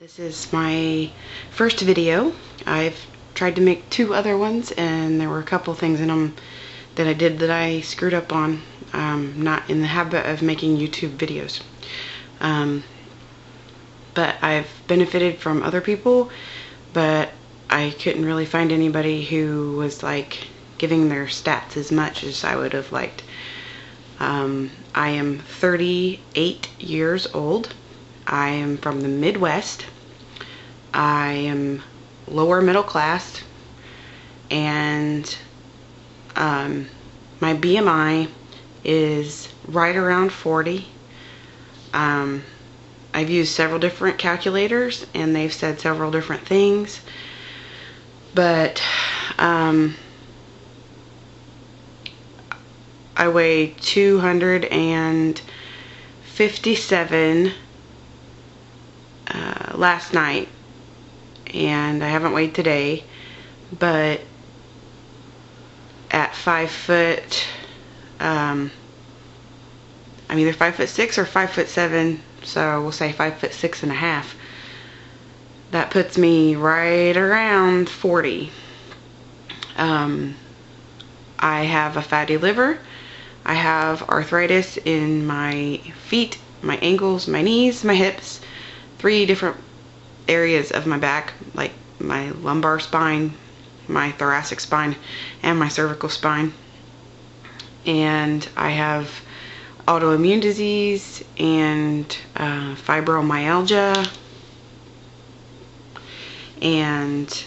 This is my first video. I've tried to make 2 other ones and there were a couple things in them that I did that I screwed up on. I'm not in the habit of making YouTube videos. But I've benefited from other people, but I couldn't really find anybody who was like giving their stats as much as I would have liked. I am 38 years old. I am from the Midwest. I am lower middle class, and my BMI is right around 40. I've used several different calculators and they've said several different things, but I weigh 257 last night, and I haven't weighed today, but at 5 foot, I'm either 5'6" or 5'7", so we'll say 5'6½". That puts me right around 40. I have a fatty liver. I have arthritis in my feet, my ankles, my knees, my hips, 3 different areas of my back, like my lumbar spine, my thoracic spine, and my cervical spine. And I have autoimmune disease and fibromyalgia and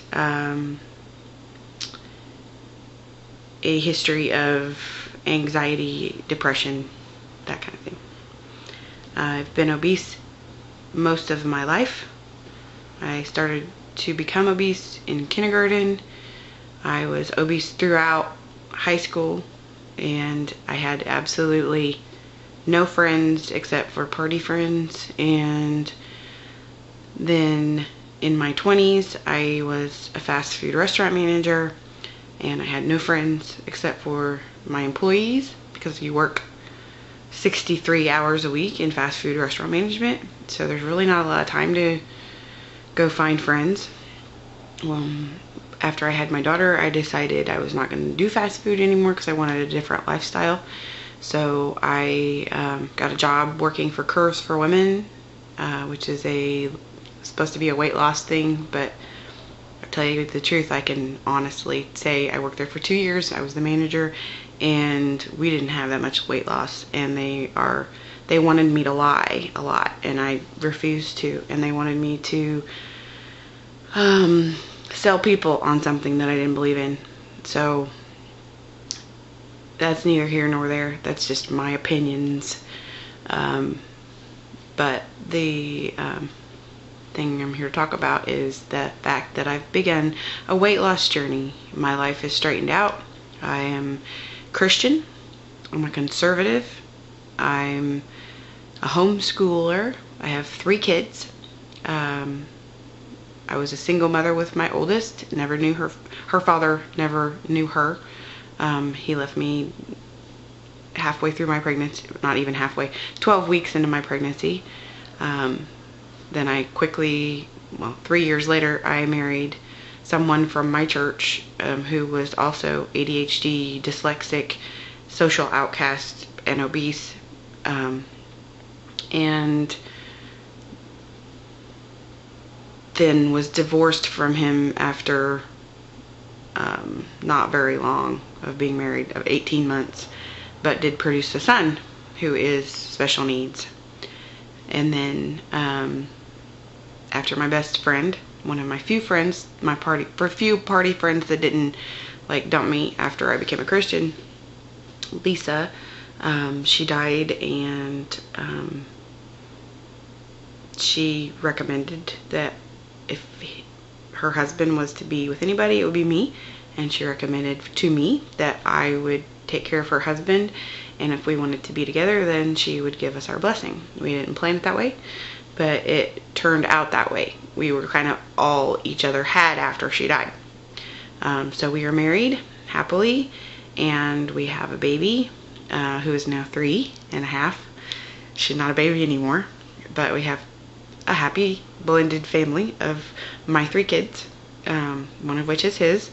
a history of anxiety, depression, that kind of thing. I've been obese most of my life. I started to become obese in kindergarten. I was obese throughout high school, and I had absolutely no friends except for party friends. And then in my 20s, I was a fast food restaurant manager, and I had no friends except for my employees, because you work 63 hours a week in fast food restaurant management, so there's really not a lot of time to go find friends. After I had my daughter, I decided I was not going to do fast food anymore because I wanted a different lifestyle. So I got a job working for Curves for Women, which is supposed to be a weight loss thing, but I'll tell you the truth, I can honestly say I worked there for 2 years. I was the manager, and we didn't have that much weight loss, and they wanted me to lie a lot, and I refused to, and they wanted me to sell people on something that I didn't believe in. So that's neither here nor there. That's just my opinions. But the thing I'm here to talk about is the fact that I've begun a weight loss journey. My life is straightened out. I am Christian. I'm a conservative. I'm a homeschooler. I have 3 kids. I was a single mother with my oldest. Never knew her father never knew her. He left me halfway through my pregnancy, not even halfway, 12 weeks into my pregnancy. Then I quickly, 3 years later, I married someone from my church who was also ADHD, dyslexic, social outcast, and obese. And then was divorced from him after not very long of being married, of 18 months, but did produce a son who is special needs. And then after my best friend, one of my few friends, few party friends that didn't like dump me after I became a Christian, Lisa, she died, and she recommended that if her husband was to be with anybody, it would be me. And she recommended to me that I would take care of her husband, and if we wanted to be together, then she would give us our blessing. We didn't plan it that way, but it turned out that way. We were kind of all each other had after she died. So we are married happily, and we have a baby who is now 3.5. She's not a baby anymore, but we have a happy blended family of my 3 kids, one of which is his,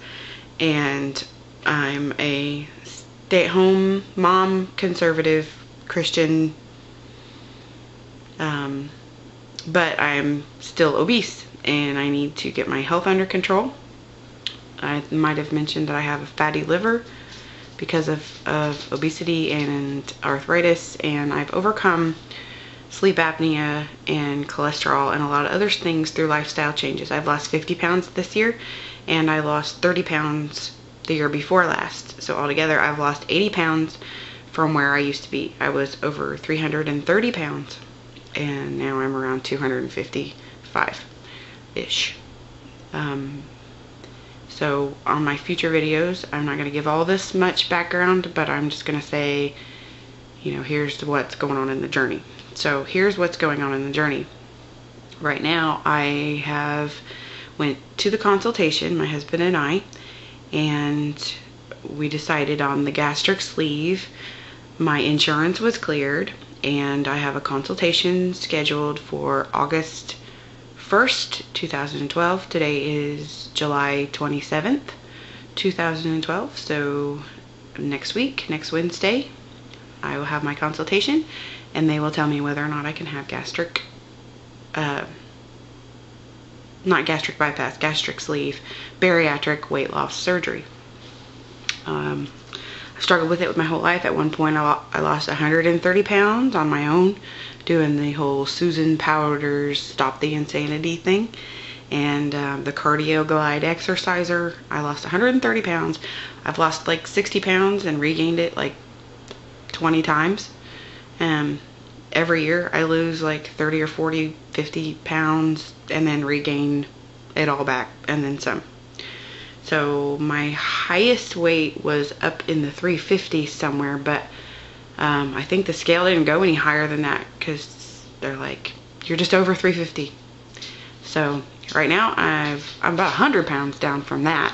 and I'm a stay-at-home mom, conservative Christian, but I'm still obese and I need to get my health under control. I might have mentioned that I have a fatty liver because of obesity and arthritis, and I've overcome sleep apnea and cholesterol and a lot of other things through lifestyle changes. I've lost 50 pounds this year, and I lost 30 pounds the year before last. So altogether, I've lost 80 pounds from where I used to be. I was over 330 pounds, and now I'm around 255-ish. So on my future videos, I'm not going to give all this much background, but I'm just going to say, you know, here's what's going on in the journey. So here's what's going on in the journey. Right now, I have went to the consultation, my husband and I, and we decided on the gastric sleeve. My insurance was cleared, and I have a consultation scheduled for August 1st, 2012. Today is July 27th, 2012. So next week, next Wednesday, I will have my consultation, and they will tell me whether or not I can have gastric, not gastric bypass, gastric sleeve, bariatric weight loss surgery. I struggled with it my whole life. At one point, I lost 130 pounds on my own, doing the whole Susan Powder's Stop the Insanity thing, and the cardio glide exerciser. I lost 130 pounds. I've lost like 60 pounds and regained it like 20 times. Every year I lose like 30 or 40, 50 pounds and then regain it all back and then some. So my highest weight was up in the 350s somewhere, but I think the scale didn't go any higher than that because they're like, you're just over 350. So right now I'm about 100 pounds down from that,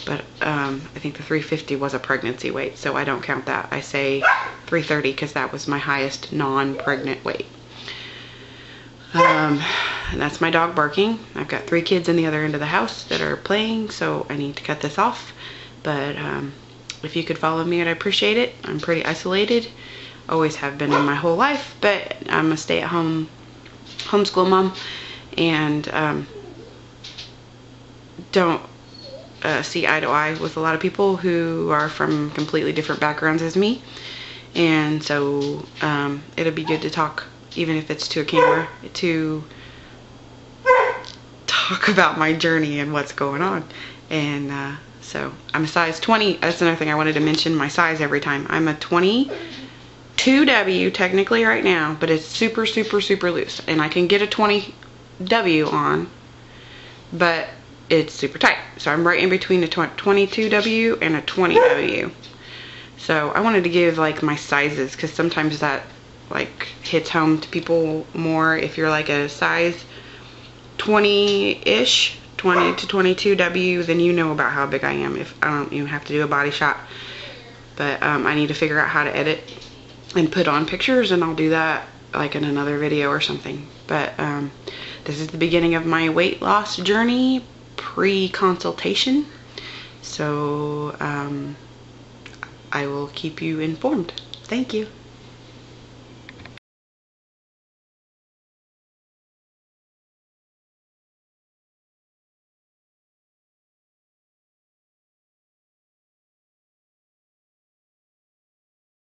but I think the 350 was a pregnancy weight, so I don't count that. I say 330 because that was my highest non-pregnant weight. And that's my dog barking. I've got 3 kids in the other end of the house that are playing, so I need to cut this off. But if you could follow me, I'd appreciate it. I'm pretty isolated. Always have been in my whole life, but I'm a stay-at-home homeschool mom, and don't see eye to eye with a lot of people who are from completely different backgrounds as me. And so it'll be good to talk, even if it's to a camera, to talk about my journey and what's going on. And so I'm a size 20. That's another thing I wanted to mention, my size every time. I'm a 22W technically right now, but it's super, super, super loose. And I can get a 20W on, but it's super tight. So I'm right in between a 22W and a 20W. So I wanted to give like my sizes, because sometimes that like hits home to people more. If you're like a size 20-ish, 20 to 22W, then you know about how big I am. If I don't even have to do a body shot, but I need to figure out how to edit and put on pictures, and I'll do that like in another video or something. But this is the beginning of my weight loss journey pre-consultation, so I will keep you informed. Thank you.